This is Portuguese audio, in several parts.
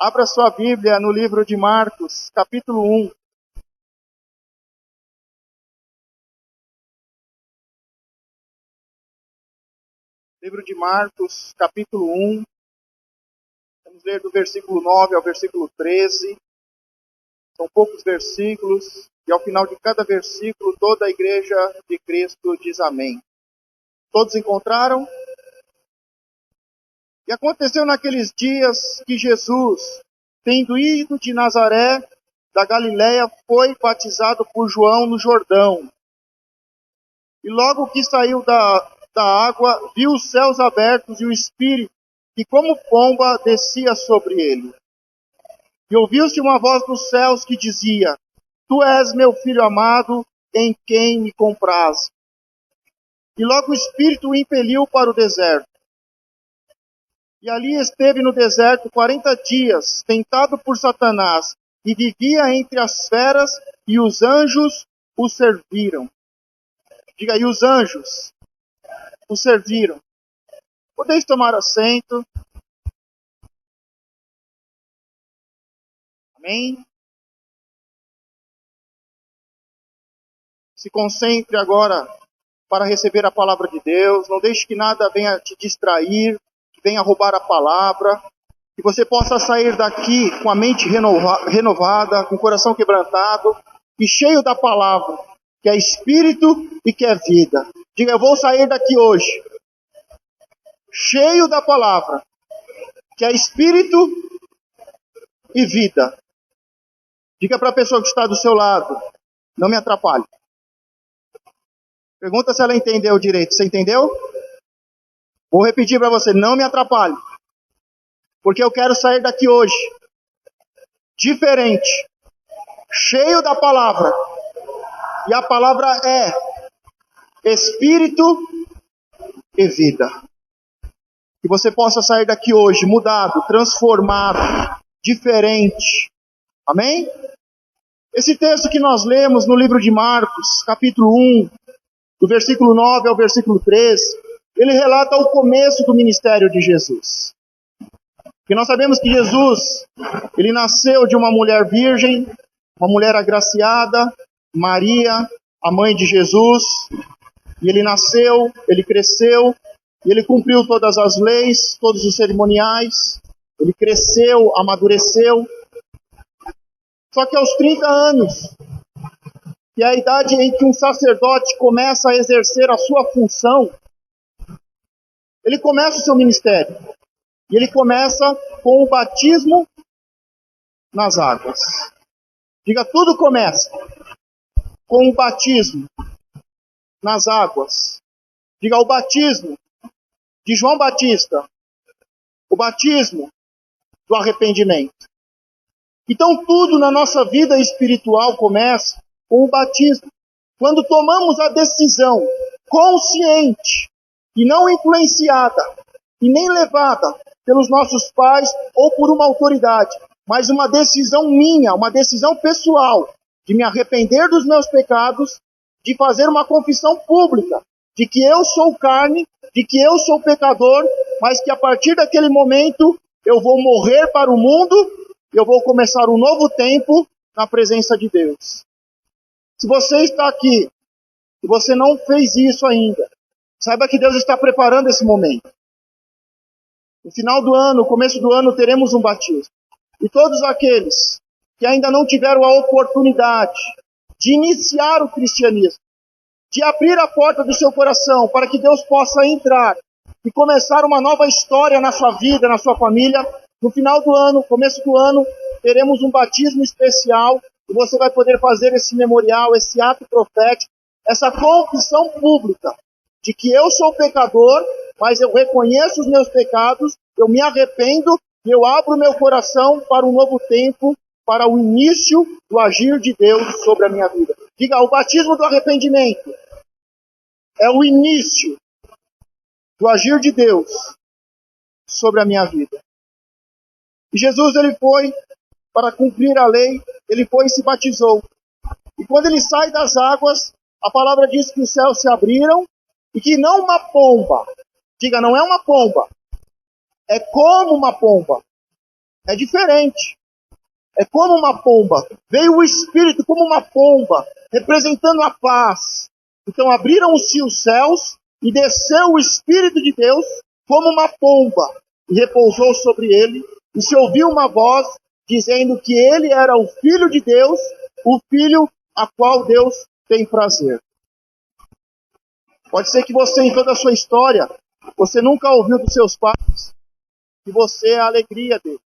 Abra sua Bíblia no livro de Marcos, capítulo 1. Livro de Marcos, capítulo 1. Vamos ler do versículo 9 ao versículo 13. São poucos versículos, e ao final de cada versículo, toda a igreja de Cristo diz amém. Todos encontraram? E aconteceu naqueles dias que Jesus, tendo ido de Nazaré, da Galiléia, foi batizado por João no Jordão. E logo que saiu da água, viu os céus abertos e o Espírito, que como pomba descia sobre ele. E ouviu-se uma voz dos céus que dizia: Tu és meu filho amado, em quem me comprazo. E logo o Espírito o impeliu para o deserto. E ali esteve no deserto 40 dias, tentado por Satanás, e vivia entre as feras, e os anjos o serviram. Diga aí, os anjos o serviram. Podeis tomar assento. Amém? Se concentre agora para receber a palavra de Deus. Não deixe que nada venha te distrair, que venha roubar a palavra. Que você possa sair daqui com a mente renovada, com o coração quebrantado e cheio da palavra, que é espírito e que é vida. Diga, eu vou sair daqui hoje cheio da palavra, que é espírito e vida. Diga para a pessoa que está do seu lado, não me atrapalhe. Pergunta se ela entendeu direito. Você entendeu? Vou repetir para você, não me atrapalhe. Porque eu quero sair daqui hoje diferente, cheio da palavra. E a palavra é espírito e vida. Que você possa sair daqui hoje mudado, transformado, diferente. Amém? Esse texto que nós lemos no livro de Marcos, capítulo 1, do versículo 9 ao versículo 13, ele relata o começo do ministério de Jesus. Porque nós sabemos que Jesus, ele nasceu de uma mulher virgem, uma mulher agraciada, Maria, a mãe de Jesus. E ele nasceu, ele cresceu, e ele cumpriu todas as leis, todos os cerimoniais. Ele cresceu, amadureceu. Só que aos 30 anos, que é a idade em que um sacerdote começa a exercer a sua função, ele começa o seu ministério. E ele começa com o batismo nas águas. Diga, tudo começa com o batismo nas águas. Diga, o batismo de João Batista, o batismo do arrependimento. Então tudo na nossa vida espiritual começa com o batismo. Quando tomamos a decisão consciente e não influenciada e nem levada pelos nossos pais ou por uma autoridade, mas uma decisão minha, uma decisão pessoal, de me arrepender dos meus pecados, de fazer uma confissão pública, de que eu sou carne, de que eu sou pecador, mas que a partir daquele momento eu vou morrer para o mundo, eu vou começar um novo tempo na presença de Deus. Se você está aqui e você não fez isso ainda, saiba que Deus está preparando esse momento. No final do ano, no começo do ano, teremos um batismo. E todos aqueles que ainda não tiveram a oportunidade de iniciar o cristianismo, de abrir a porta do seu coração para que Deus possa entrar e começar uma nova história na sua vida, na sua família, no final do ano, começo do ano, teremos um batismo especial e você vai poder fazer esse memorial, esse ato profético, essa confissão pública de que eu sou pecador, mas eu reconheço os meus pecados, eu me arrependo e eu abro meu coração para um novo tempo, para o início do agir de Deus sobre a minha vida. Diga, o batismo do arrependimento é o início do agir de Deus sobre a minha vida. E Jesus, ele foi para cumprir a lei, ele foi e se batizou. E quando ele sai das águas, a palavra diz que os céus se abriram e que não uma pomba, diga, não é uma pomba, é como uma pomba, É diferente. É como uma pomba. Veio o Espírito como uma pomba, representando a paz. Então abriram-se os céus e desceu o Espírito de Deus como uma pomba e repousou sobre ele. E se ouviu uma voz dizendo que ele era o Filho de Deus, o Filho a qual Deus tem prazer. Pode ser que você, em toda a sua história, você nunca ouviu dos seus pais que você é a alegria dele.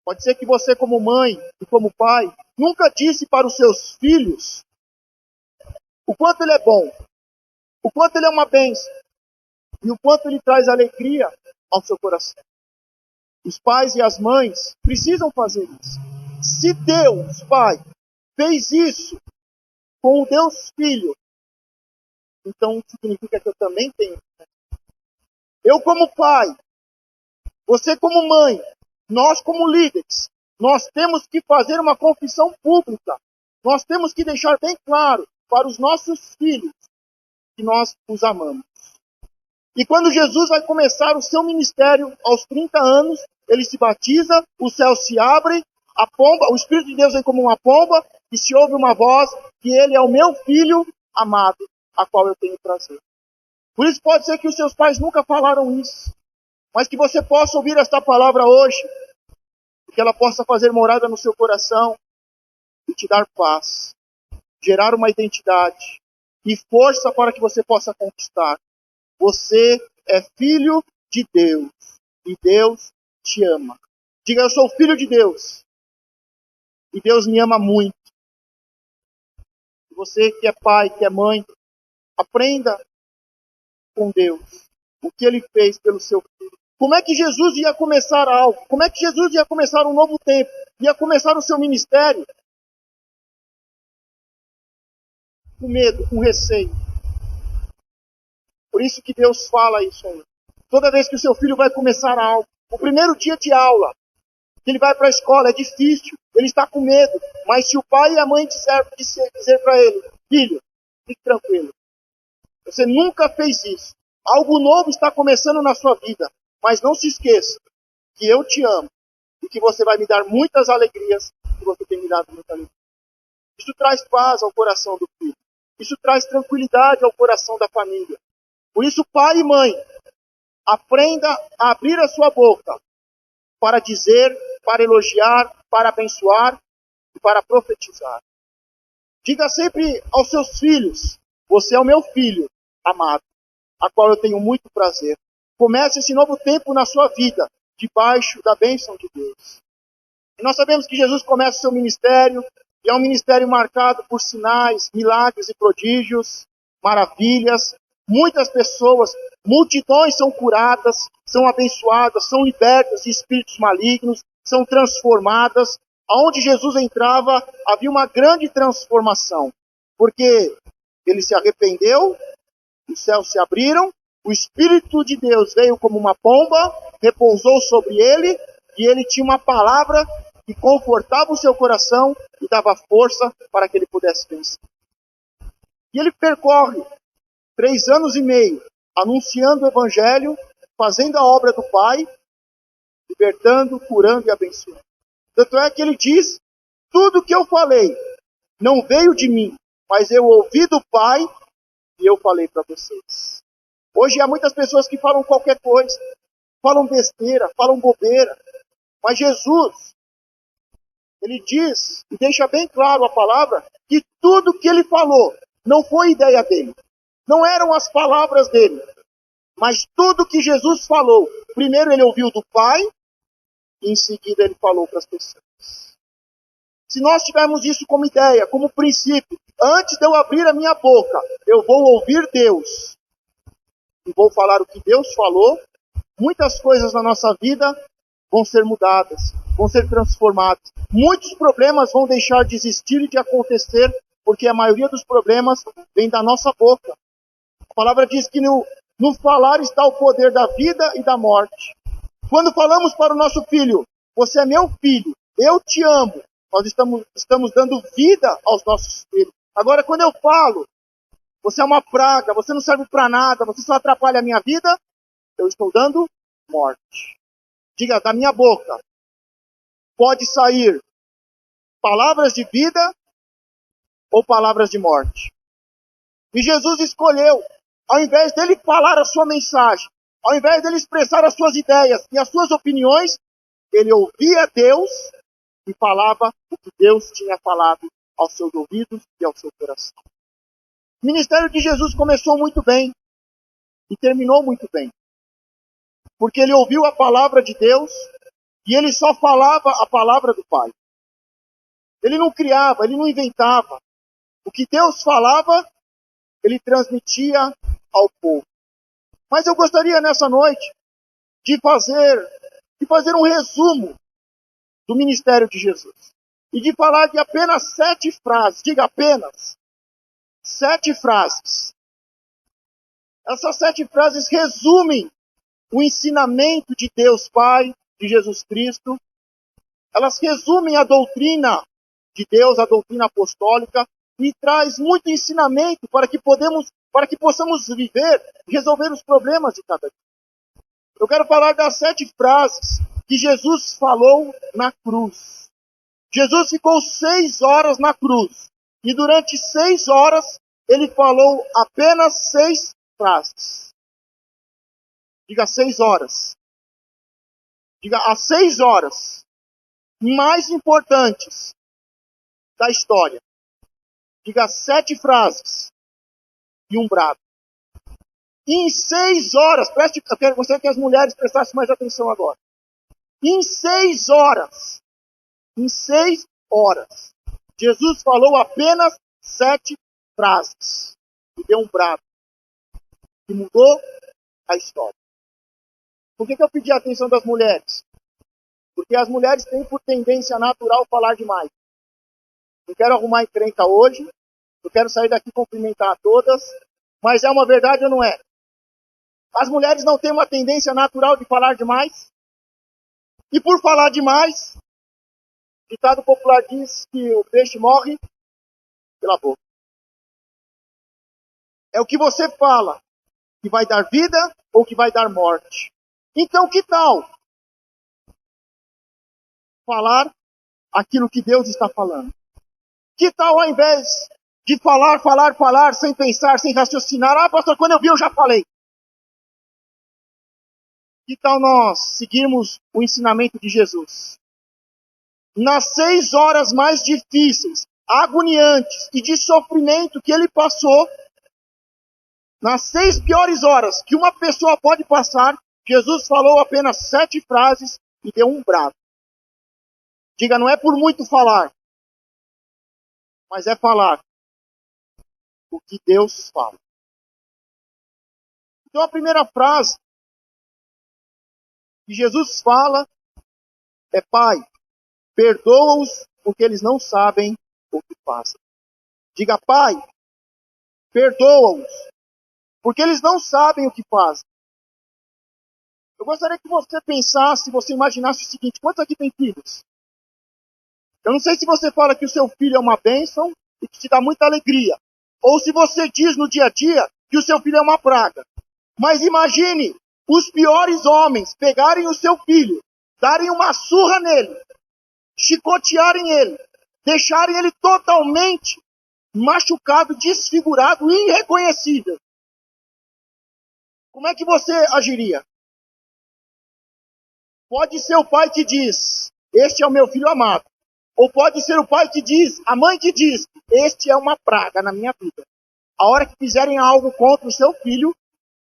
Pode ser que você, como mãe e como pai, nunca disse para os seus filhos o quanto ele é bom, o quanto ele é uma bênção e o quanto ele traz alegria ao seu coração. Os pais e as mães precisam fazer isso. Se Deus, Pai, fez isso com o Deus Filho, então significa que eu também tenho. Eu como pai, você como mãe, nós como líderes, nós temos que fazer uma confissão pública. Nós temos que deixar bem claro para os nossos filhos que nós os amamos. E quando Jesus vai começar o seu ministério aos 30 anos, ele se batiza, os céus se abrem, a pomba, o Espírito de Deus vem como uma pomba, e se ouve uma voz que ele é o meu filho amado, a qual eu tenho prazer. Por isso pode ser que os seus pais nunca falaram isso, mas que você possa ouvir esta palavra hoje, que ela possa fazer morada no seu coração e te dar paz, gerar uma identidade e força para que você possa conquistar. Você é filho de Deus e Deus te ama. Diga, eu sou filho de Deus e Deus me ama muito. Você que é pai, que é mãe, aprenda com Deus o que ele fez pelo seu filho. Como é que Jesus ia começar algo? Como é que Jesus ia começar um novo tempo? Ia começar o seu ministério? Com medo, com receio. Por isso que Deus fala isso aí. Toda vez que o seu filho vai começar algo, o primeiro dia de aula, que ele vai para a escola, é difícil, ele está com medo. Mas se o pai e a mãe dizer para ele, filho, fique tranquilo. Você nunca fez isso. Algo novo está começando na sua vida. Mas não se esqueça que eu te amo e que você vai me dar muitas alegrias que você tem me dado muita alegria. Isso traz paz ao coração do filho. Isso traz tranquilidade ao coração da família. Por isso, pai e mãe, aprenda a abrir a sua boca para dizer, para elogiar, para abençoar e para profetizar. Diga sempre aos seus filhos, você é o meu filho amado, a qual eu tenho muito prazer. Comece esse novo tempo na sua vida, debaixo da bênção de Deus. E nós sabemos que Jesus começa o seu ministério, e é um ministério marcado por sinais, milagres e prodígios, maravilhas. Muitas pessoas, multidões são curadas, são abençoadas, são libertas de espíritos malignos, são transformadas. Aonde Jesus entrava, havia uma grande transformação, porque ele se arrependeu, os céus se abriram, o Espírito de Deus veio como uma pomba, repousou sobre ele, e ele tinha uma palavra que confortava o seu coração e dava força para que ele pudesse vencer. E ele percorre 3 anos e meio, anunciando o Evangelho, fazendo a obra do Pai, libertando, curando e abençoando. Tanto é que ele diz, tudo que eu falei não veio de mim, mas eu ouvi do Pai e eu falei para vocês. Hoje há muitas pessoas que falam qualquer coisa, falam besteira, falam bobeira. Mas Jesus, ele diz, e deixa bem claro a palavra, que tudo que ele falou não foi ideia dele. Não eram as palavras dele. Mas tudo que Jesus falou, primeiro ele ouviu do Pai, e em seguida ele falou para as pessoas. Se nós tivermos isso como ideia, como princípio, antes de eu abrir a minha boca, eu vou ouvir Deus. E vou falar o que Deus falou, muitas coisas na nossa vida vão ser mudadas, vão ser transformadas. Muitos problemas vão deixar de existir e de acontecer, porque a maioria dos problemas vem da nossa boca. A palavra diz que no falar está o poder da vida e da morte. Quando falamos para o nosso filho, você é meu filho, eu te amo, nós estamos dando vida aos nossos filhos. Agora, quando eu falo, você é uma praga, você não serve para nada, você só atrapalha a minha vida, eu estou dando morte. Diga, da minha boca pode sair palavras de vida ou palavras de morte. E Jesus escolheu, ao invés dele falar a sua mensagem, ao invés dele expressar as suas ideias e as suas opiniões, ele ouvia Deus e falava o que Deus tinha falado aos seus ouvidos e ao seu coração. O ministério de Jesus começou muito bem e terminou muito bem, porque ele ouviu a palavra de Deus e ele só falava a palavra do Pai. Ele não criava, ele não inventava. O que Deus falava, ele transmitia ao povo. Mas eu gostaria nessa noite de fazer um resumo do ministério de Jesus. E de falar de apenas 7 frases. Diga apenas 7 frases. Essas 7 frases resumem o ensinamento de Deus Pai, de Jesus Cristo. Elas resumem a doutrina de Deus, a doutrina apostólica, e traz muito ensinamento para que possamos viver e resolver os problemas de cada dia. Eu quero falar das 7 frases que Jesus falou na cruz. Jesus ficou 6 horas na cruz. E durante 6 horas, ele falou apenas 6 frases. Diga 6 horas. Diga as 6 horas mais importantes da história. Diga 7 frases e um brado. Em 6 horas, eu gostaria que as mulheres prestassem mais atenção agora. Em 6 horas, Jesus falou apenas 7 frases e deu um brado que mudou a história. Por que eu pedi a atenção das mulheres? Porque as mulheres têm por tendência natural falar demais. Não quero arrumar encrenca hoje, eu quero sair daqui e cumprimentar a todas, mas é uma verdade ou não é? As mulheres não têm uma tendência natural de falar demais? E por falar demais, o ditado popular diz que o peixe morre pela boca. É o que você fala que vai dar vida ou que vai dar morte. Então, que tal falar aquilo que Deus está falando? Que tal, ao invés de falar, sem pensar, sem raciocinar, pastor, quando eu vi eu já falei. Que tal nós seguirmos o ensinamento de Jesus? Nas 6 horas mais difíceis, agoniantes e de sofrimento que ele passou, nas 6 piores horas que uma pessoa pode passar, Jesus falou apenas 7 frases e deu um brado. Diga, não é por muito falar, mas é falar o que Deus fala. Então a primeira frase que Jesus fala é: Pai, perdoa-os porque eles não sabem o que fazem. Diga, Pai, perdoa-os porque eles não sabem o que fazem. Eu gostaria que você pensasse, você imaginasse o seguinte: quantos aqui tem filhos? Eu não sei se você fala que o seu filho é uma bênção e que te dá muita alegria, ou se você diz no dia a dia que o seu filho é uma praga. Mas imagine os piores homens pegarem o seu filho, darem uma surra nele, chicotearem ele, deixarem ele totalmente machucado, desfigurado, irreconhecível. Como é que você agiria? Pode ser o pai que diz: este é o meu filho amado. Ou pode ser o pai que diz, a mãe que diz: este é uma praga na minha vida. A hora que fizerem algo contra o seu filho,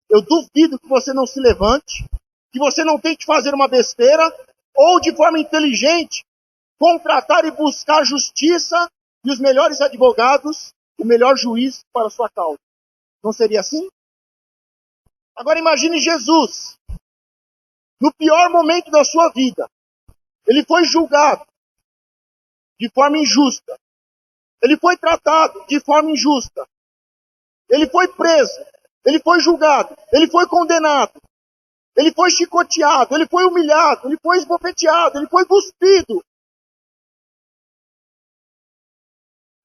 eu duvido que você não se levante, que você não tente fazer uma besteira, ou de forma inteligente, contratar e buscar justiça e os melhores advogados, o melhor juiz para a sua causa. Não seria assim? Agora imagine Jesus, no pior momento da sua vida. Ele foi julgado de forma injusta. Ele foi tratado de forma injusta. Ele foi preso. Ele foi julgado. Ele foi condenado. Ele foi chicoteado. Ele foi humilhado. Ele foi esbofeteado. Ele foi cuspido.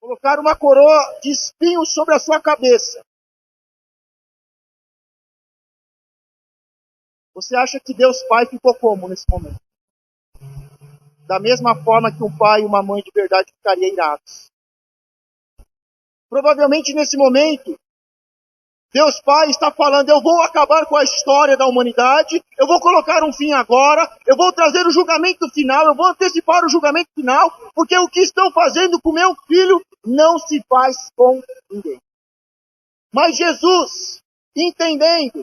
Colocaram uma coroa de espinhos sobre a sua cabeça. Você acha que Deus Pai ficou como nesse momento? Da mesma forma que um pai e uma mãe de verdade ficariam irados. Provavelmente nesse momento, Deus Pai está falando: eu vou acabar com a história da humanidade, eu vou colocar um fim agora, eu vou trazer o julgamento final, eu vou antecipar o julgamento final, porque o que estão fazendo com meu filho não se faz com ninguém. Mas Jesus, entendendo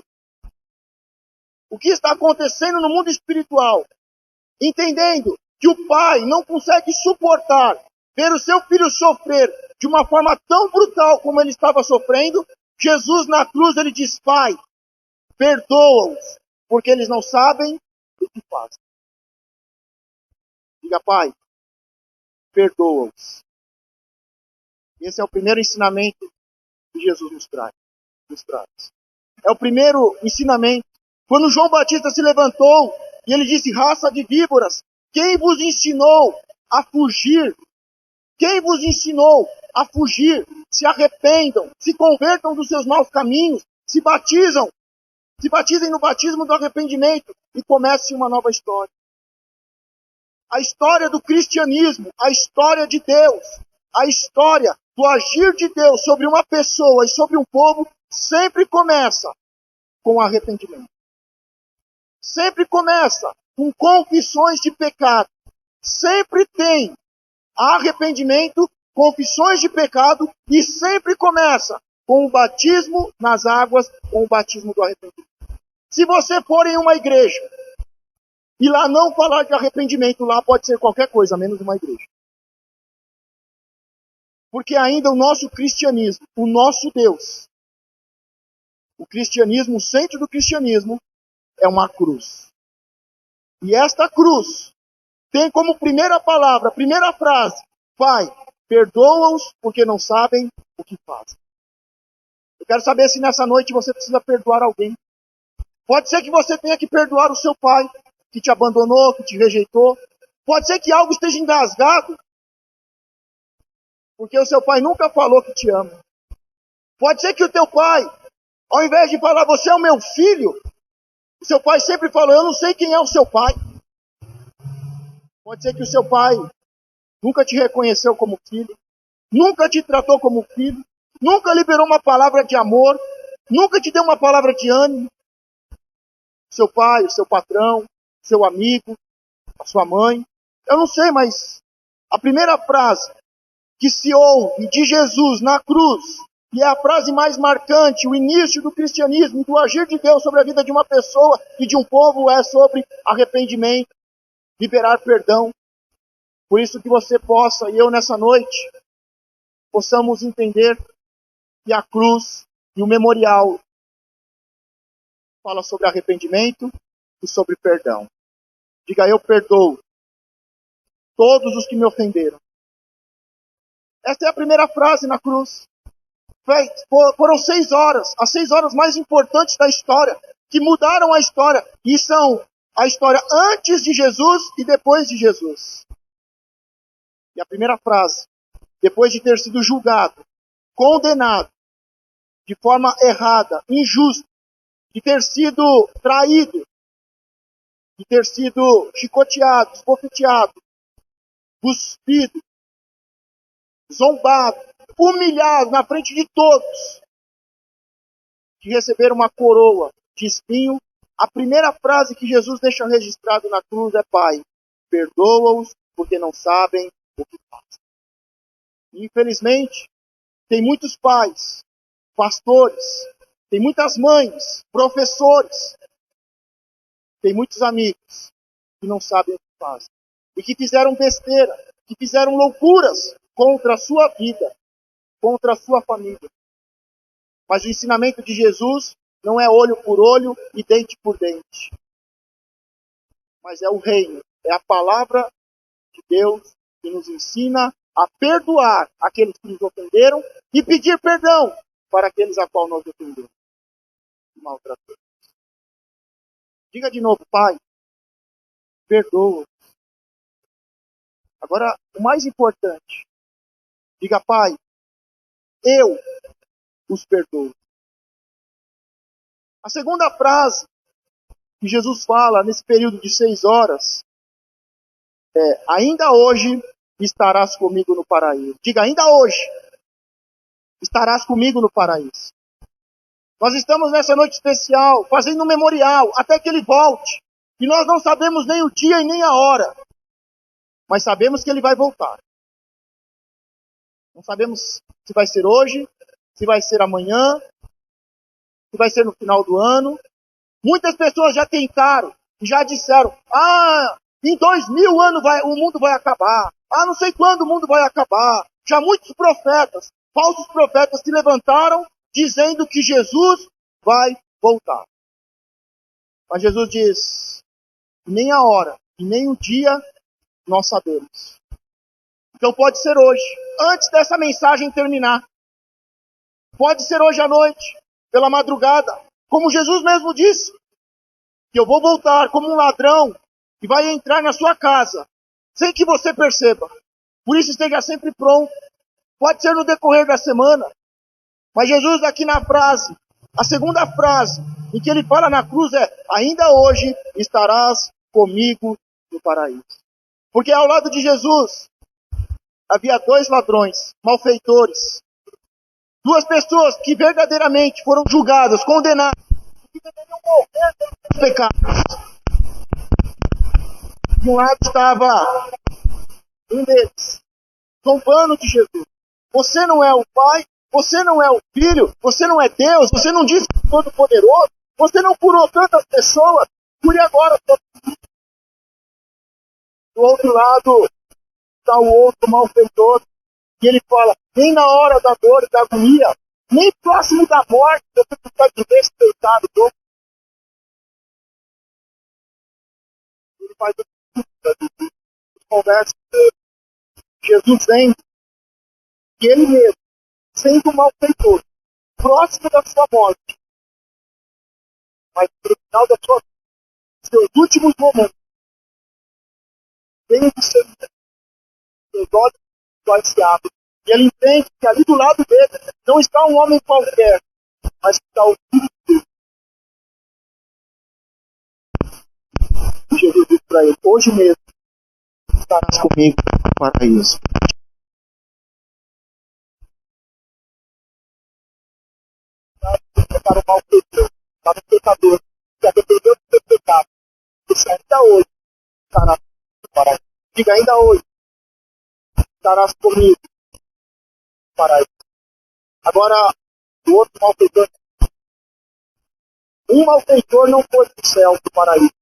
o que está acontecendo no mundo espiritual, entendendo que o pai não consegue suportar ver o seu filho sofrer de uma forma tão brutal como ele estava sofrendo, Jesus na cruz, ele diz: Pai, perdoa-os, porque eles não sabem o que fazem. Diga: Pai, perdoa-os. Esse é o primeiro ensinamento que Jesus nos traz. É o primeiro ensinamento. Quando João Batista se levantou e ele disse: raça de víboras, quem vos ensinou a fugir? Quem vos ensinou a fugir? Se arrependam, se convertam dos seus maus caminhos, se batizem no batismo do arrependimento e comece uma nova história. A história do cristianismo, a história de Deus, a história do agir de Deus sobre uma pessoa e sobre um povo sempre começa com arrependimento. Sempre começa com confissões de pecado. Sempre tem arrependimento, confissões de pecado e sempre começa com o batismo nas águas, com o batismo do arrependimento. Se você for em uma igreja e lá não falar de arrependimento, lá pode ser qualquer coisa, menos uma igreja. Porque ainda o nosso cristianismo, o nosso Deus, o cristianismo, o centro do cristianismo é uma cruz. E esta cruz tem como primeira palavra, primeira frase: Pai, perdoa-os porque não sabem o que fazem. Eu quero saber se nessa noite você precisa perdoar alguém. Pode ser que você tenha que perdoar o seu pai, que te abandonou, que te rejeitou. Pode ser que algo esteja engasgado, porque o seu pai nunca falou que te ama. Pode ser que o teu pai, ao invés de falar: você é o meu filho, o seu pai sempre falou: eu não sei quem é o seu pai. Pode ser que o seu pai nunca te reconheceu como filho, nunca te tratou como filho, nunca liberou uma palavra de amor, nunca te deu uma palavra de ânimo. Seu pai, o seu patrão, seu amigo, a sua mãe. Eu não sei, mas a primeira frase que se ouve de Jesus na cruz, e é a frase mais marcante, o início do cristianismo, do agir de Deus sobre a vida de uma pessoa e de um povo, é sobre arrependimento, liberar perdão. Por isso que você possa, e eu nessa noite, possamos entender que a cruz e o memorial fala sobre arrependimento e sobre perdão. Diga: eu perdoo todos os que me ofenderam. Essa é a primeira frase na cruz. Foram 6 horas, as 6 horas mais importantes da história, que mudaram a história, e são a história antes de Jesus e depois de Jesus. E a primeira frase: depois de ter sido julgado, condenado, de forma errada, injusta, de ter sido traído, de ter sido chicoteado, esbofeteado, cuspido, zombado, humilhado na frente de todos, de receber uma coroa de espinho, a primeira frase que Jesus deixa registrado na cruz é: Pai, perdoa-os porque não sabem o que fazem. Infelizmente, tem muitos pais, pastores, tem muitas mães, professores, tem muitos amigos que não sabem o que fazem. E que fizeram besteira, que fizeram loucuras contra a sua vida, contra a sua família. Mas o ensinamento de Jesus não é olho por olho e dente por dente. Mas é o reino, é a palavra de Deus que nos ensina a perdoar aqueles que nos ofenderam e pedir perdão para aqueles a qual nós ofendemos e maltratamos. Diga de novo: Pai, perdoa. Agora, o mais importante, diga: Pai, eu os perdoo. A segunda frase que Jesus fala nesse período de 6 horas ainda hoje estarás comigo no paraíso. Diga, ainda hoje estarás comigo no paraíso. Nós estamos nessa noite especial, fazendo um memorial, até que ele volte. E nós não sabemos nem o dia e nem a hora. Mas sabemos que ele vai voltar. Não sabemos se vai ser hoje, se vai ser amanhã, se vai ser no final do ano. Muitas pessoas já tentaram, já disseram, em 2000 anos o mundo vai acabar. Não sei quando o mundo vai acabar. Já muitos profetas, falsos profetas se levantaram dizendo que Jesus vai voltar. Mas Jesus diz, nem a hora e nem o dia nós sabemos. Então pode ser hoje, antes dessa mensagem terminar. Pode ser hoje à noite, pela madrugada. Como Jesus mesmo disse, que eu vou voltar como um ladrão e vai entrar na sua casa, sem que você perceba. Por isso esteja sempre pronto. Pode ser no decorrer da semana. Mas Jesus aqui na frase, a segunda frase, em que ele fala na cruz ainda hoje estarás comigo no paraíso. Porque ao lado de Jesus, havia 2 ladrões, malfeitores. 2 pessoas que verdadeiramente foram julgadas, condenadas, que deveriam morrer pelos pecados. De um lado estava um deles, zombando de Jesus. Você não é o Pai, você não é o Filho, você não é Deus, você não disse que é todo-poderoso, você não curou tantas pessoas, cure agora. Do outro lado está o outro malfeitor, e ele fala, nem na hora da dor e da agonia, nem próximo da morte, você precisa de respeitado. Ele faz conversa com ele. Jesus vem, e ele mesmo, sendo um malfeitor, próximo da sua morte, mas no final da sua vida, seus últimos momentos, vem do seu seus olhos se abrem, e ele entende que ali do lado dele não está um homem qualquer, mas está o Filho de Deus. Jesus disse para ele, hoje mesmo estarás comigo no paraíso. Para o malfeitor, para o pecador, que arrependeu do seu pecado, você ainda hoje estarás no paraíso. Diga, ainda hoje estarás comigo no paraíso. Agora, o outro malfeitor, um malfeitor não foi para o céu do paraíso,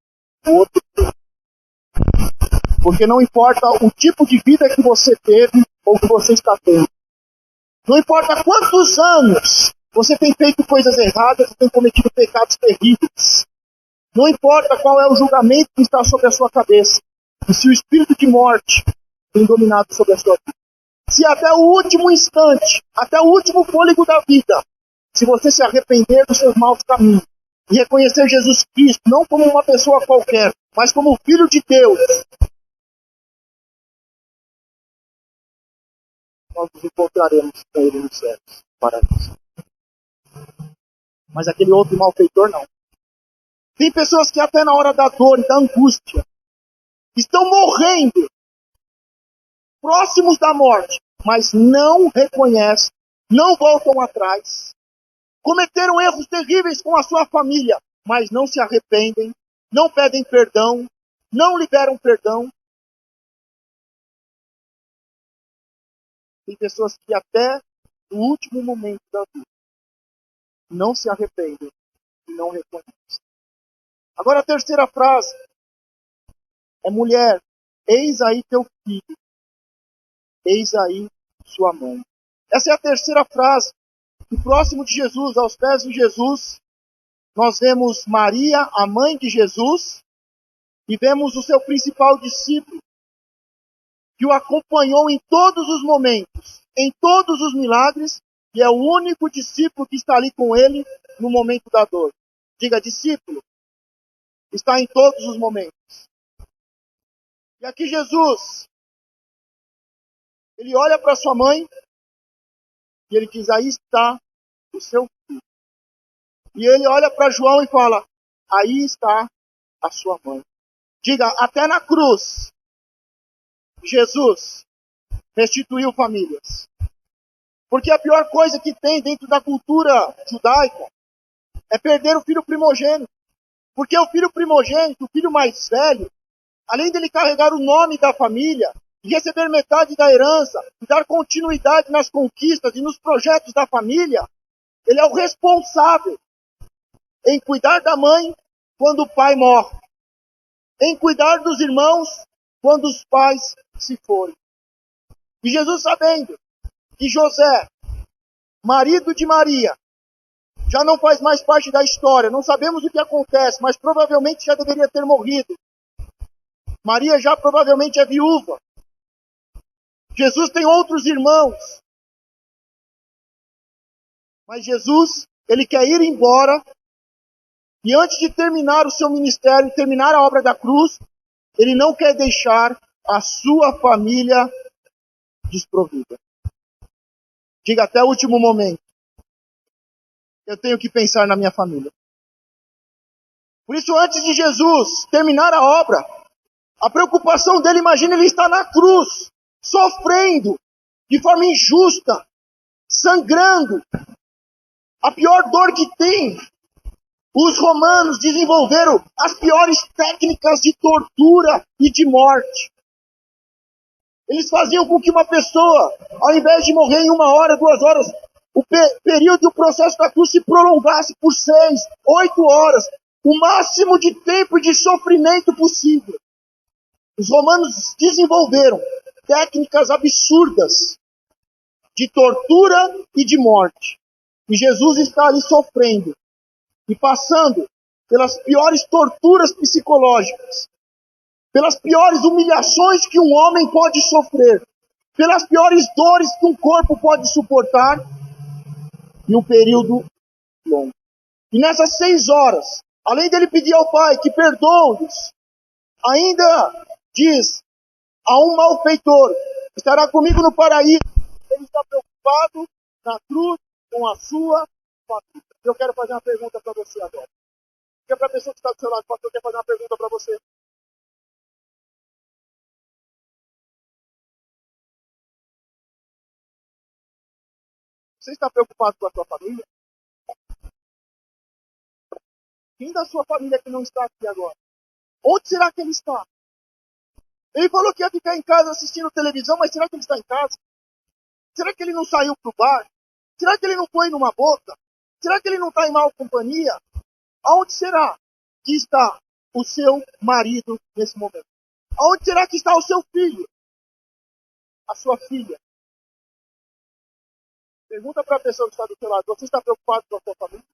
o outro foi. Porque não importa o tipo de vida que você teve ou que você está tendo. Não importa quantos anos você tem feito coisas erradas, você tem cometido pecados terríveis. Não importa qual é o julgamento que está sobre a sua cabeça. E se o espírito de morte tem dominado sobre a sua vida. Se até o último instante, até o último fôlego da vida, se você se arrepender dos seus maus caminhos e reconhecer Jesus Cristo não como uma pessoa qualquer, mas como o Filho de Deus, nós nos encontraremos com ele nos céus, paraíso. Mas aquele outro malfeitor não. Tem pessoas que até na hora da dor e da angústia estão morrendo, próximos da morte, mas não reconhecem, não voltam atrás. Cometeram erros terríveis com a sua família, mas não se arrependem, não pedem perdão, não liberam perdão. Tem pessoas que até o último momento da vida não se arrependem e não reconhecem. Agora a terceira frase é: mulher, eis aí teu filho, eis aí sua mãe. Essa é a terceira frase. E próximo de Jesus, aos pés de Jesus, nós vemos Maria, a mãe de Jesus, e vemos o seu principal discípulo, que o acompanhou em todos os momentos, em todos os milagres, e é o único discípulo que está ali com ele no momento da dor. Diga, discípulo, está em todos os momentos. E aqui Jesus, ele olha para sua mãe, e ele diz, aí está o seu filho. E ele olha para João e fala, aí está a sua mãe. Diga, até na cruz, Jesus restituiu famílias. Porque a pior coisa que tem dentro da cultura judaica é perder o filho primogênito. Porque o filho primogênito, o filho mais velho, além dele carregar o nome da família, e receber metade da herança, e dar continuidade nas conquistas e nos projetos da família, ele é o responsável em cuidar da mãe quando o pai morre, em cuidar dos irmãos quando os pais se forem. E Jesus, sabendo que José, marido de Maria, já não faz mais parte da história, não sabemos o que acontece, mas provavelmente já deveria ter morrido. Maria já provavelmente é viúva. Jesus tem outros irmãos. Mas Jesus, ele quer ir embora. E antes de terminar o seu ministério, terminar a obra da cruz, ele não quer deixar a sua família desprovida. Diga, até o último momento, eu tenho que pensar na minha família. Por isso, antes de Jesus terminar a obra, a preocupação dele, imagina, ele está na cruz, sofrendo de forma injusta, sangrando. A pior dor que tem. Os romanos desenvolveram as piores técnicas de tortura e de morte. Eles faziam com que uma pessoa, ao invés de morrer em 1 hora, 2 horas, o período do processo da cruz se prolongasse por 6, 8 horas, o máximo de tempo e de sofrimento possível. Os romanos desenvolveram técnicas absurdas de tortura e de morte. E Jesus está ali sofrendo e passando pelas piores torturas psicológicas, pelas piores humilhações que um homem pode sofrer, pelas piores dores que um corpo pode suportar, em um período longo. E nessas 6 horas, além dele pedir ao Pai que perdoe-os, ainda diz a um malfeitor, estará comigo no paraíso. Ele está preocupado na cruz com a sua família. Eu quero fazer uma pergunta para você agora. Porque para a pessoa que está do seu lado, o pastor quer fazer uma pergunta para você. Você está preocupado com a sua família? Quem da sua família que não está aqui agora? Onde será que ele está? Ele falou que ia ficar em casa assistindo televisão, mas será que ele está em casa? Será que ele não saiu para o bar? Será que ele não foi numa boca? Será que ele não está em mal companhia? Aonde será que está o seu marido nesse momento? Aonde será que está o seu filho? A sua filha? Pergunta para a pessoa que está do seu lado, você está preocupado com a sua família?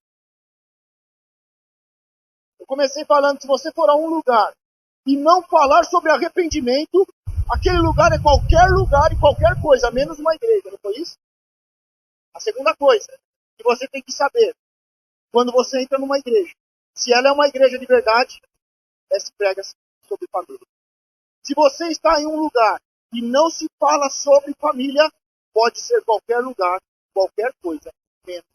Eu comecei falando, se você for a um lugar e não falar sobre arrependimento, aquele lugar é qualquer lugar e qualquer coisa, menos uma igreja, não foi isso? A segunda coisa que você tem que saber, quando você entra numa igreja, se ela é uma igreja de verdade, se prega sobre família. Se você está em um lugar e não se fala sobre família, pode ser qualquer lugar, qualquer coisa, menos.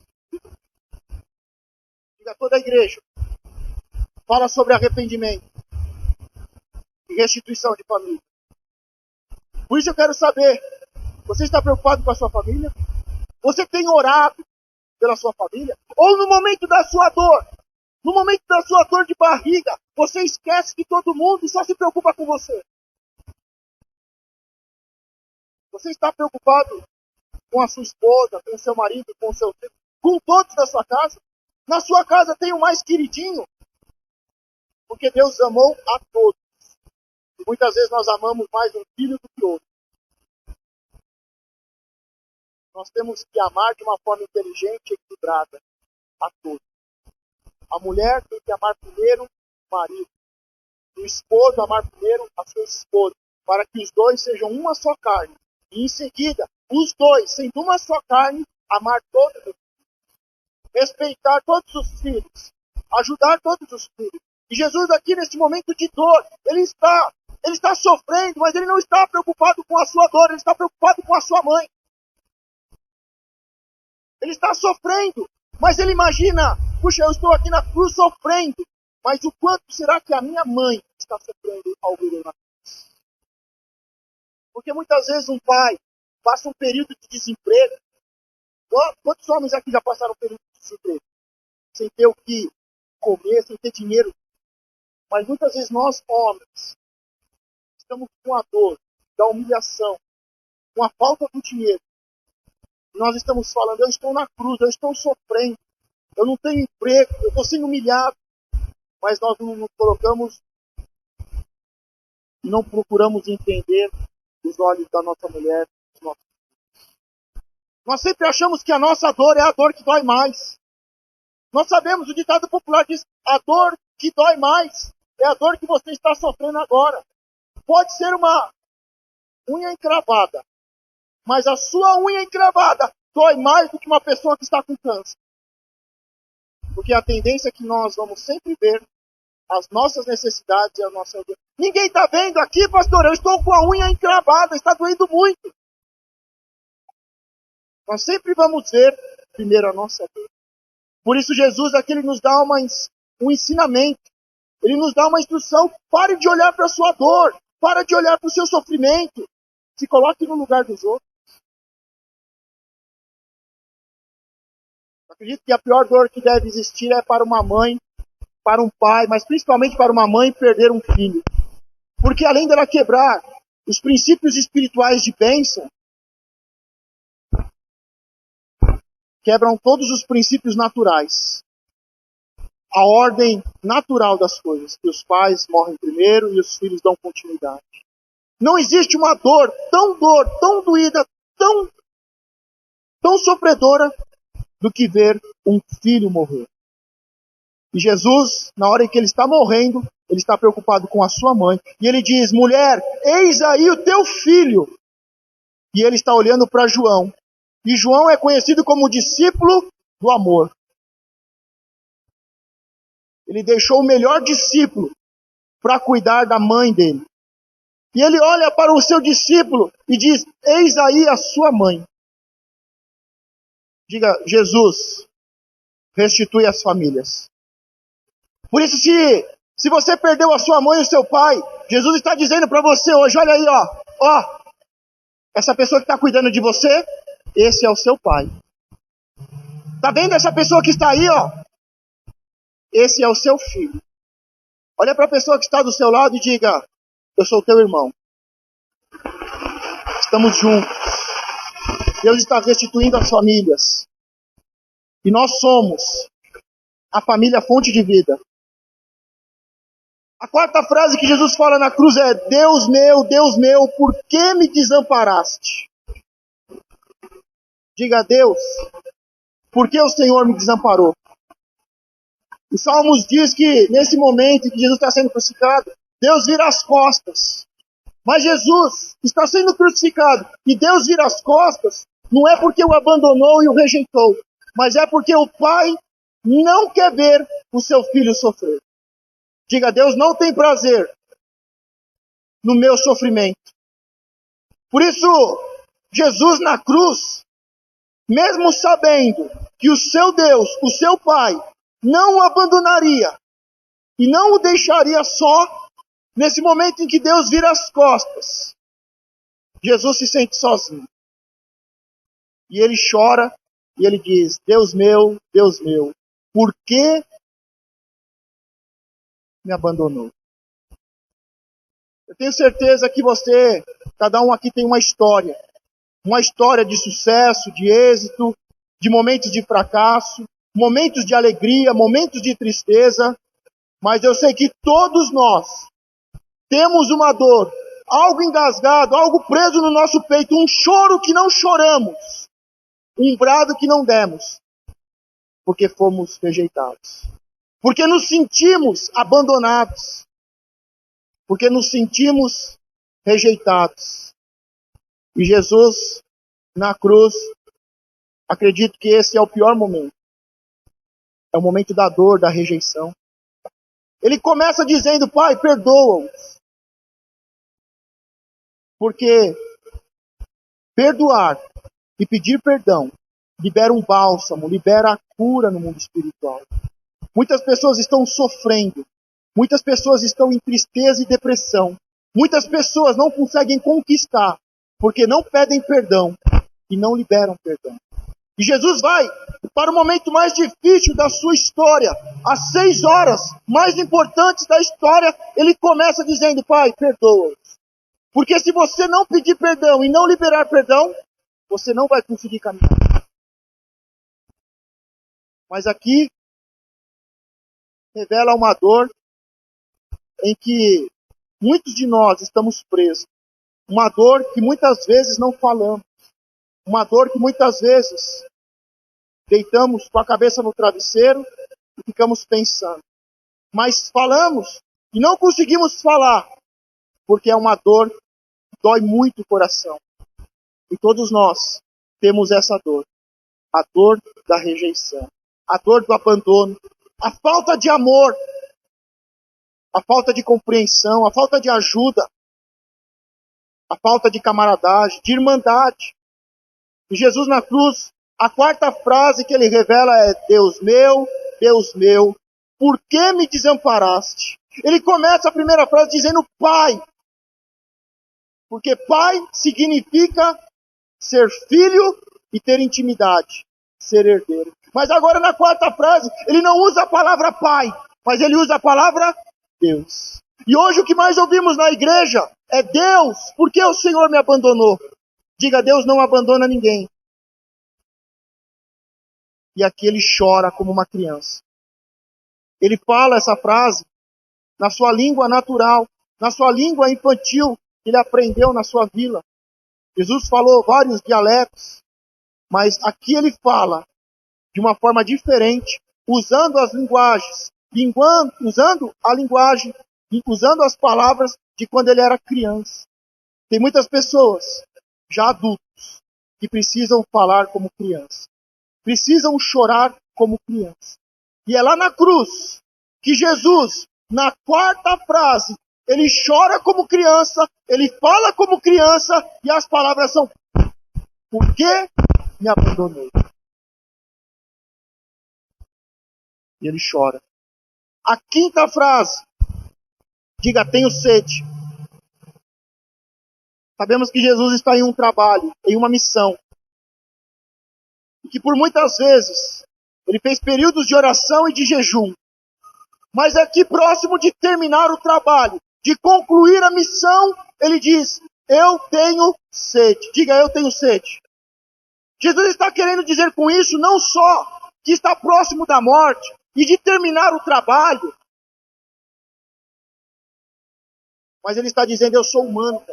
Diga, toda a igreja fala sobre arrependimento e restituição de família. Por isso eu quero saber, você está preocupado com a sua família? Você tem orado pela sua família? Ou no momento da sua dor, no momento da sua dor de barriga, você esquece de todo mundo e só se preocupa com você? Você está preocupado com a sua esposa, com o seu marido, com o seu filho, com todos da sua casa? Na sua casa tem o mais queridinho? Porque Deus amou a todos. E muitas vezes nós amamos mais um filho do que outro. Nós temos que amar de uma forma inteligente e equilibrada a todos. A mulher tem que amar primeiro o marido. O esposo amar primeiro a sua esposa. Para que os dois sejam uma só carne. E em seguida, os dois, sendo uma só carne, amar todos os filhos. Respeitar todos os filhos. Ajudar todos os filhos. E Jesus aqui nesse momento de dor, ele está sofrendo, mas ele não está preocupado com a sua dor, ele está preocupado com a sua mãe. Ele está sofrendo, mas ele imagina, puxa, eu estou aqui na cruz sofrendo, Mas o quanto será que a minha mãe está sofrendo ao ver eu na cruz? Porque muitas vezes um pai passa um período de desemprego. Quantos homens aqui já passaram um período de desemprego? Sem ter o que comer, sem ter dinheiro. Mas muitas vezes nós, homens, estamos com a dor da humilhação, com a falta do dinheiro. Nós estamos falando, eu estou na cruz, eu estou sofrendo, eu não tenho emprego, eu estou sendo humilhado. Mas nós não nos colocamos e não procuramos entender os olhos da nossa mulher. Nós sempre achamos que a nossa dor é a dor que dói mais. Nós sabemos, o ditado popular diz, a dor que dói mais é a dor que você está sofrendo agora. Pode ser uma unha encravada, mas a sua unha encravada dói mais do que uma pessoa que está com câncer. Porque a tendência é que nós vamos sempre ver as nossas necessidades e a nossa dor. Ninguém está vendo aqui, pastor, eu estou com a unha encravada, está doendo muito. Nós sempre vamos ver primeiro a nossa dor. Por isso Jesus aqui ele nos dá um ensinamento. Ele nos dá uma instrução. Pare de olhar para a sua dor. Pare de olhar para o seu sofrimento. Se coloque no lugar dos outros. Eu acredito que a pior dor que deve existir é para uma mãe, para um pai, mas principalmente para uma mãe perder um filho. Porque além dela quebrar os princípios espirituais de bênção, quebram todos os princípios naturais. A ordem natural das coisas, que os pais morrem primeiro e os filhos dão continuidade. Não existe uma dor, tão doída, tão sofredora, do que ver um filho morrer. E Jesus, na hora em que ele está morrendo, ele está preocupado com a sua mãe. E ele diz, mulher, eis aí o teu filho. E ele está olhando para João. E João é conhecido como discípulo do amor. Ele deixou o melhor discípulo para cuidar da mãe dele. E ele olha para o seu discípulo e diz, eis aí a sua mãe. Diga, Jesus, restitui as famílias. Por isso, se você perdeu a sua mãe e o seu pai, Jesus está dizendo para você hoje, olha aí, ó, essa pessoa que está cuidando de você, esse é o seu pai. Tá vendo essa pessoa que está aí, ó? Esse é o seu filho. Olha para a pessoa que está do seu lado e diga, eu sou teu irmão. Estamos juntos. Deus está restituindo as famílias. E nós somos a família fonte de vida. A quarta frase que Jesus fala na cruz é, Deus meu, por que me desamparaste? Diga a Deus, por que o Senhor me desamparou? Os Salmos diz que nesse momento em que Jesus está sendo crucificado, Deus vira as costas. Mas Jesus está sendo crucificado e Deus vira as costas, não é porque o abandonou e o rejeitou, mas é porque o Pai não quer ver o seu filho sofrer. Diga, Deus não tem prazer no meu sofrimento. Por isso, Jesus na cruz, mesmo sabendo que o seu Deus, o seu Pai, não o abandonaria e não o deixaria só, nesse momento em que Deus vira as costas, Jesus se sente sozinho. E ele chora e ele diz, Deus meu, por que me abandonou? Eu tenho certeza que cada um aqui tem uma história de sucesso, de êxito, de momentos de fracasso, momentos de alegria, momentos de tristeza, mas eu sei que todos nós temos uma dor, algo engasgado, algo preso no nosso peito, um choro que não choramos, um brado que não demos, porque fomos rejeitados. Porque nos sentimos abandonados. Porque nos sentimos rejeitados. E Jesus, na cruz, acredito que esse é o pior momento. É o momento da dor, da rejeição. Ele começa dizendo, Pai, perdoa-os. Porque perdoar e pedir perdão libera um bálsamo, libera a cura no mundo espiritual. Muitas pessoas estão sofrendo Muitas pessoas estão em tristeza e depressão. Muitas pessoas não conseguem conquistar porque não pedem perdão e não liberam perdão. E Jesus vai para o momento mais difícil da sua história. Às 6 horas mais importantes da história, ele começa dizendo: Pai, perdoa-os. Porque se você não pedir perdão e não liberar perdão, você não vai conseguir caminhar. Mas aqui revela uma dor em que muitos de nós estamos presos. Uma dor que muitas vezes não falamos. Uma dor que muitas vezes deitamos com a cabeça no travesseiro e ficamos pensando. Mas falamos e não conseguimos falar, porque é uma dor que dói muito o coração. E todos nós temos essa dor. A dor da rejeição. A dor do abandono. A falta de amor. A falta de compreensão. A falta de ajuda. A falta de camaradagem, de irmandade. E Jesus na cruz, a quarta frase que ele revela é: Deus meu, por que me desamparaste? Ele começa a primeira frase dizendo Pai. Porque Pai significa ser filho e ter intimidade, ser herdeiro. Mas agora na quarta frase, ele não usa a palavra Pai, mas ele usa a palavra Deus. E hoje o que mais ouvimos na igreja é Deus, por que o Senhor me abandonou? Diga, Deus não abandona ninguém. E aqui ele chora como uma criança. Ele fala essa frase na sua língua natural, na sua língua infantil, que ele aprendeu na sua vila. Jesus falou vários dialetos, mas aqui ele fala de uma forma diferente, usando as linguagens, usando a linguagem, usando as palavras de quando ele era criança. Tem muitas pessoas, já adultos, que precisam falar como criança. Precisam chorar como criança. E é lá na cruz que Jesus, na quarta frase, ele chora como criança, ele fala como criança, e as palavras são: por que me abandonou? E ele chora. A quinta frase, diga, tenho sede. Sabemos que Jesus está em um trabalho, em uma missão. E que por muitas vezes, ele fez períodos de oração e de jejum. Mas aqui próximo de terminar o trabalho, de concluir a missão, ele diz: eu tenho sede. Diga, eu tenho sede. Jesus está querendo dizer com isso não só que está próximo da morte e de terminar o trabalho, mas ele está dizendo: eu sou humano.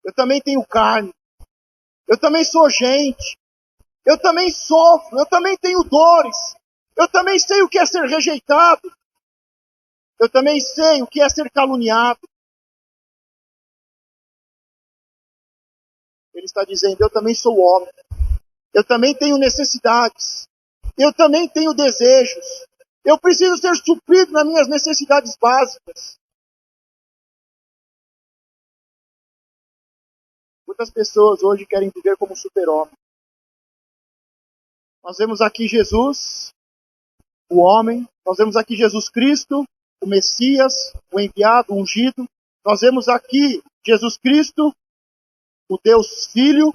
Eu também tenho carne. Eu também sou gente. Eu também sofro. Eu também tenho dores. Eu também sei o que é ser rejeitado. Eu também sei o que é ser caluniado. Ele está dizendo: eu também sou homem. Eu também tenho necessidades. Eu também tenho desejos. Eu preciso ser suprido nas minhas necessidades básicas. Muitas pessoas hoje querem viver como super-homem. Nós vemos aqui Jesus, o homem. Nós vemos aqui Jesus Cristo, o Messias, o enviado, o ungido. Nós vemos aqui Jesus Cristo, o Deus Filho.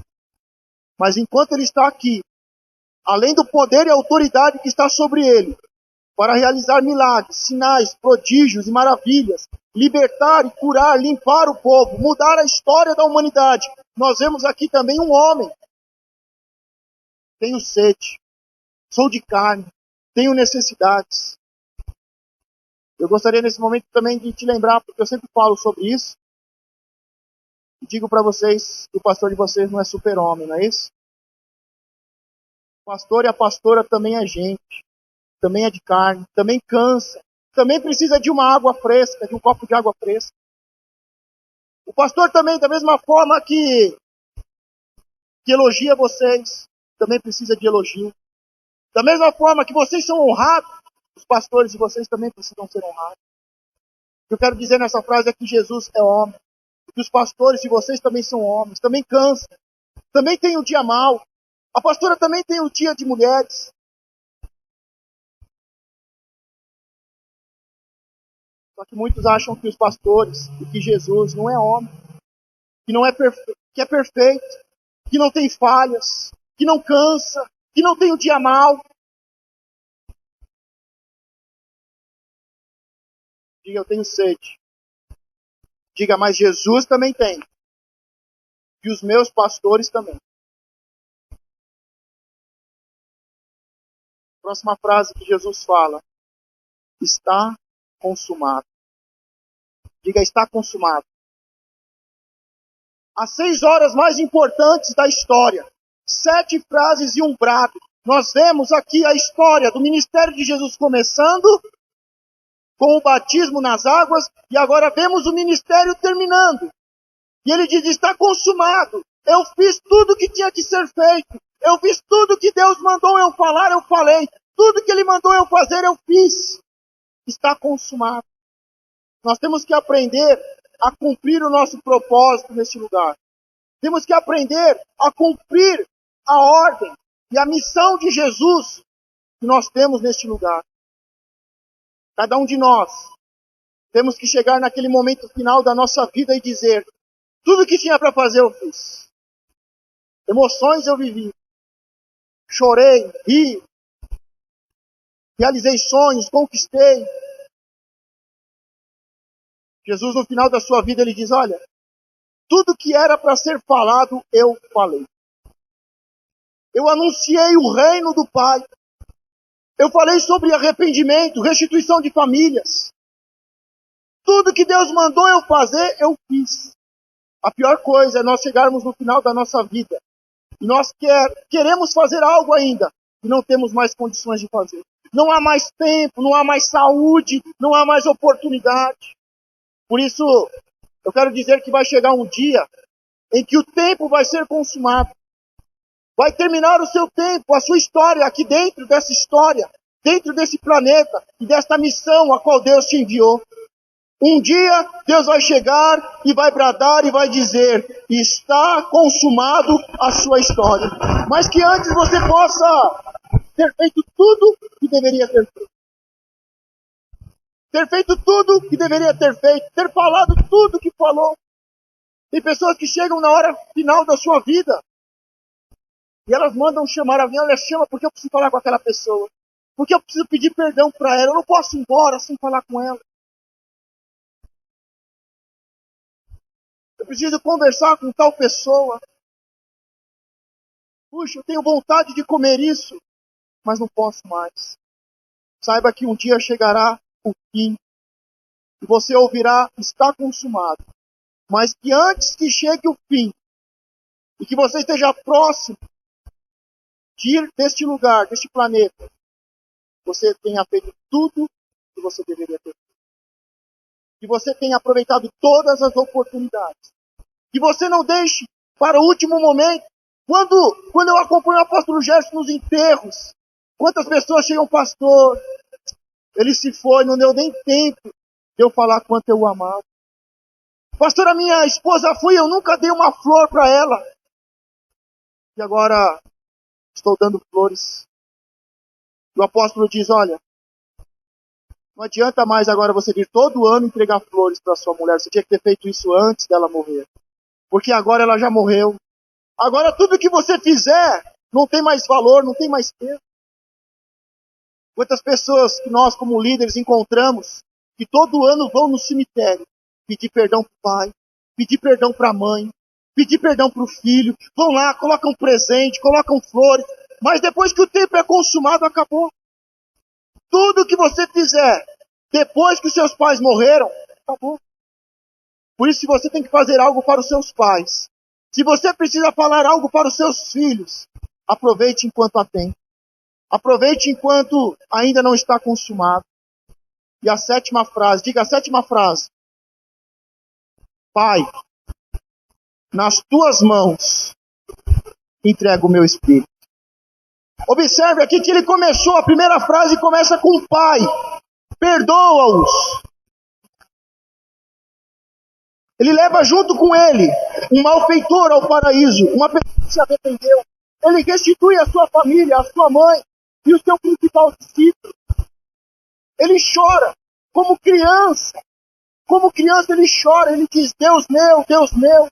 Mas enquanto ele está aqui, além do poder e autoridade que está sobre ele, para realizar milagres, sinais, prodígios e maravilhas, libertar e curar, limpar o povo, mudar a história da humanidade, nós vemos aqui também um homem. Tenho sede, sou de carne, tenho necessidades. Eu gostaria nesse momento também de te lembrar, porque eu sempre falo sobre isso, e digo para vocês que o pastor de vocês não é super-homem, não é isso? O pastor e a pastora também é gente, também é de carne, também cansa, também precisa de uma água fresca, de um copo de água fresca. O pastor também, da mesma forma que elogia vocês, também precisa de elogio. Da mesma forma que vocês são honrados, os pastores de vocês também precisam ser honrados. O que eu quero dizer nessa frase é que Jesus é homem, que os pastores de vocês também são homens, também cansam, também tem um dia mau. A pastora também tem um dia de mulheres. Só que muitos acham que os pastores e que Jesus não é homem, que não é que é perfeito, que não tem falhas, que não cansa, que não tem um dia mau. Diga, eu tenho sede. Diga, mas Jesus também tem. E os meus pastores também. Próxima frase que Jesus fala. Está consumado. Diga, está consumado. As 6 horas mais importantes da história. 7 frases e um brado. Nós vemos aqui a história do ministério de Jesus começando com o batismo nas águas, e agora vemos o ministério terminando. E ele diz, está consumado. Eu fiz tudo que tinha que ser feito. Eu fiz tudo que Deus mandou eu falar, eu falei. Tudo que Ele mandou eu fazer, eu fiz. Está consumado. Nós temos que aprender a cumprir o nosso propósito neste lugar. Temos que aprender a cumprir a ordem e a missão de Jesus que nós temos neste lugar. Cada um de nós temos que chegar naquele momento final da nossa vida e dizer, tudo que tinha para fazer eu fiz. Emoções eu vivi. Chorei, ri. Realizei sonhos, conquistei. Jesus, no final da sua vida, ele diz, olha, tudo que era para ser falado, eu falei. Eu anunciei o reino do Pai. Eu falei sobre arrependimento, restituição de famílias. Tudo que Deus mandou eu fazer, eu fiz. A pior coisa é nós chegarmos no final da nossa vida e nós queremos fazer algo ainda e não temos mais condições de fazer. Não há mais tempo, não há mais saúde, não há mais oportunidade. Por isso, eu quero dizer que vai chegar um dia em que o tempo vai ser consumado. Vai terminar o seu tempo, a sua história aqui dentro dessa história, dentro desse planeta e desta missão a qual Deus te enviou. Um dia Deus vai chegar e vai bradar e vai dizer, está consumado a sua história. Mas que antes você possa ter feito tudo que deveria ter feito. Ter feito tudo que deveria ter feito. Ter falado tudo que falou. Tem pessoas que chegam na hora final da sua vida e elas mandam chamar alguém, olha, chama porque eu preciso falar com aquela pessoa. Porque eu preciso pedir perdão para ela. Eu não posso ir embora sem falar com ela. Eu preciso conversar com tal pessoa. Puxa, eu tenho vontade de comer isso, mas não posso mais. Saiba que um dia chegará o fim. E você ouvirá, está consumado. Mas que antes que chegue o fim, e que você esteja próximo de ir deste lugar, deste planeta, você tenha feito tudo que você deveria ter feito. Que você tenha aproveitado todas as oportunidades. Que você não deixe para o último momento. Quando eu acompanho o apóstolo Gerson nos enterros, quantas pessoas chegam, pastor, ele se foi, não deu nem tempo de eu falar quanto eu o amava. Pastor, a minha esposa foi, eu nunca dei uma flor para ela. E agora estou dando flores. O apóstolo diz, olha, não adianta mais agora você vir todo ano entregar flores para sua mulher. Você tinha que ter feito isso antes dela morrer. Porque agora ela já morreu. Agora tudo que você fizer não tem mais valor, não tem mais peso. Quantas pessoas que nós como líderes encontramos que todo ano vão no cemitério pedir perdão para o pai, pedir perdão para a mãe, pedir perdão para o filho. Vão lá, colocam presente, colocam flores. Mas depois que o tempo é consumado, acabou. Tudo que você fizer depois que os seus pais morreram, acabou. Por isso, se você tem que fazer algo para os seus pais, se você precisa falar algo para os seus filhos, aproveite enquanto há tempo. Aproveite enquanto ainda não está consumado. E a 7ª frase, diga a 7ª frase. Pai, nas tuas mãos entrego o meu espírito. Observe aqui que ele começou, a primeira frase começa com Pai. Perdoa-os. Ele leva junto com ele um malfeitor ao paraíso, uma pessoa que se arrependeu. Ele restitui a sua família, a sua mãe e o seu principal discípulo. Ele chora como criança Como criança ele chora, ele diz, Deus meu, Deus meu.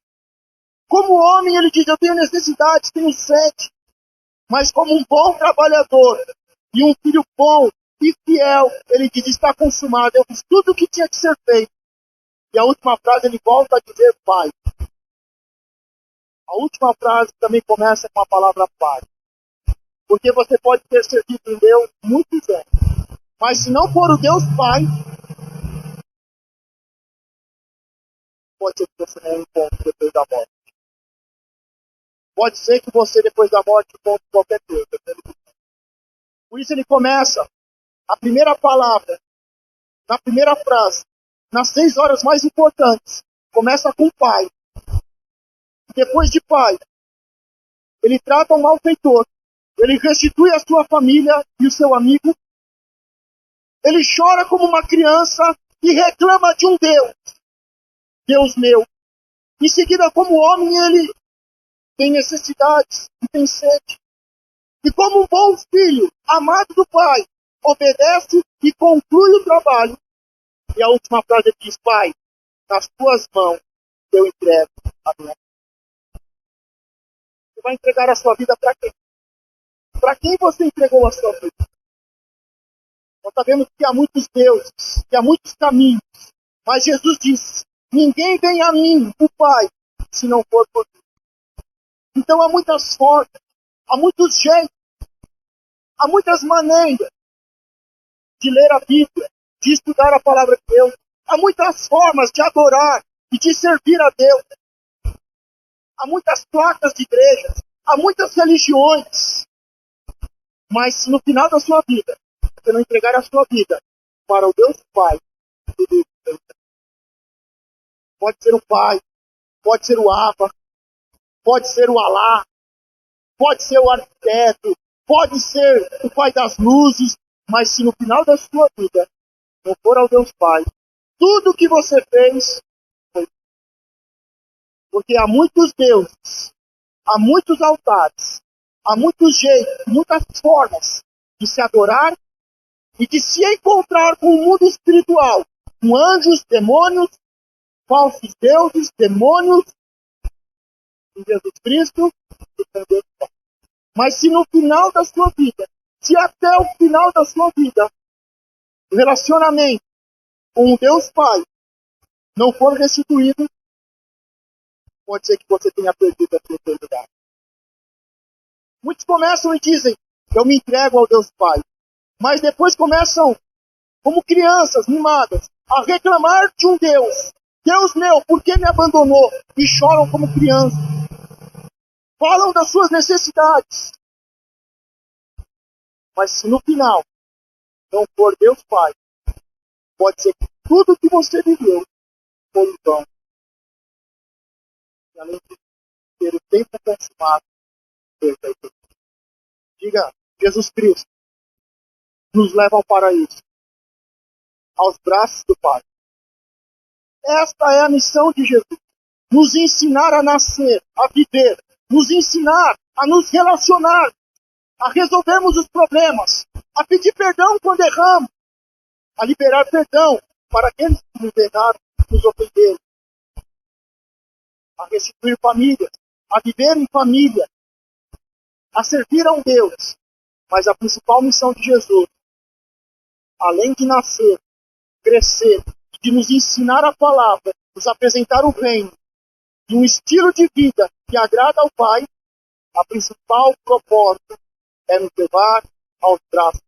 Como homem ele diz, eu tenho necessidade, tenho sede. Mas como um bom trabalhador e um filho bom e fiel, ele diz, está consumado, eu fiz tudo o que tinha que ser feito. E a última frase ele volta a dizer, Pai. A última frase também começa com a palavra Pai. Porque você pode ter servido em Deus muitos anos. Mas se não for o Deus Pai, pode ser que você não encontre depois da morte. Pode ser que você depois da morte encontre qualquer coisa. Por isso ele começa a primeira palavra, na primeira frase, nas 6 horas mais importantes. Começa com Pai. Depois de Pai, ele trata o malfeitor. Ele restitui a sua família e o seu amigo. Ele chora como uma criança e reclama de um Deus. Deus meu. Em seguida, como homem, ele tem necessidades e tem sede. E como um bom filho, amado do Pai, obedece e conclui o trabalho. E a última frase diz, Pai, nas tuas mãos eu entrego a minha vida. Você vai entregar a sua vida para quem? Para quem você entregou a sua vida? Nós sabemos que há muitos deuses, que há muitos caminhos. Mas Jesus disse, ninguém vem a mim, o Pai, se não for por mim. Então há muitas formas, há muitos jeitos, há muitas maneiras de ler a Bíblia, de estudar a palavra de Deus. Há muitas formas de adorar e de servir a Deus. Há muitas placas de igrejas, há muitas religiões. Mas se no final da sua vida, você não entregar a sua vida para o Deus Pai, pode ser o Pai, pode ser o Abba, pode ser o Alá, pode ser o arquiteto, pode ser o Pai das luzes, mas se no final da sua vida não for ao Deus Pai, tudo que você fez foi. Porque há muitos deuses, há muitos altares, há muitos jeitos, muitas formas de se adorar e de se encontrar com o mundo espiritual, com anjos, demônios, falsos deuses, demônios, em Jesus Cristo e com Deus Pai. Mas se no final da sua vida, se até o final da sua vida, o relacionamento com o Deus Pai não for restituído, pode ser que você tenha perdido a sua eternidade. Muitos começam e dizem, eu me entrego ao Deus Pai. Mas depois começam, como crianças mimadas, a reclamar de um Deus. Deus meu, por que me abandonou? E choram como crianças. Falam das suas necessidades. Mas se no final não for Deus Pai, pode ser que tudo que você viveu foi em vão. E além de ter o tempo consumado, perca a eternidade. Diga, Jesus Cristo nos leva ao paraíso, aos braços do Pai. Esta é a missão de Jesus. Nos ensinar a nascer, a viver, nos ensinar a nos relacionar, a resolvermos os problemas, a pedir perdão quando erramos, a liberar perdão para aqueles que nos erraram, nos ofenderam, a restituir famílias, a viver em família, a servir a um Deus. Mas a principal missão de Jesus, além de nascer, crescer, de nos ensinar a palavra, nos apresentar o reino, e um estilo de vida que agrada ao Pai, a principal propósito é nos levar aos braços.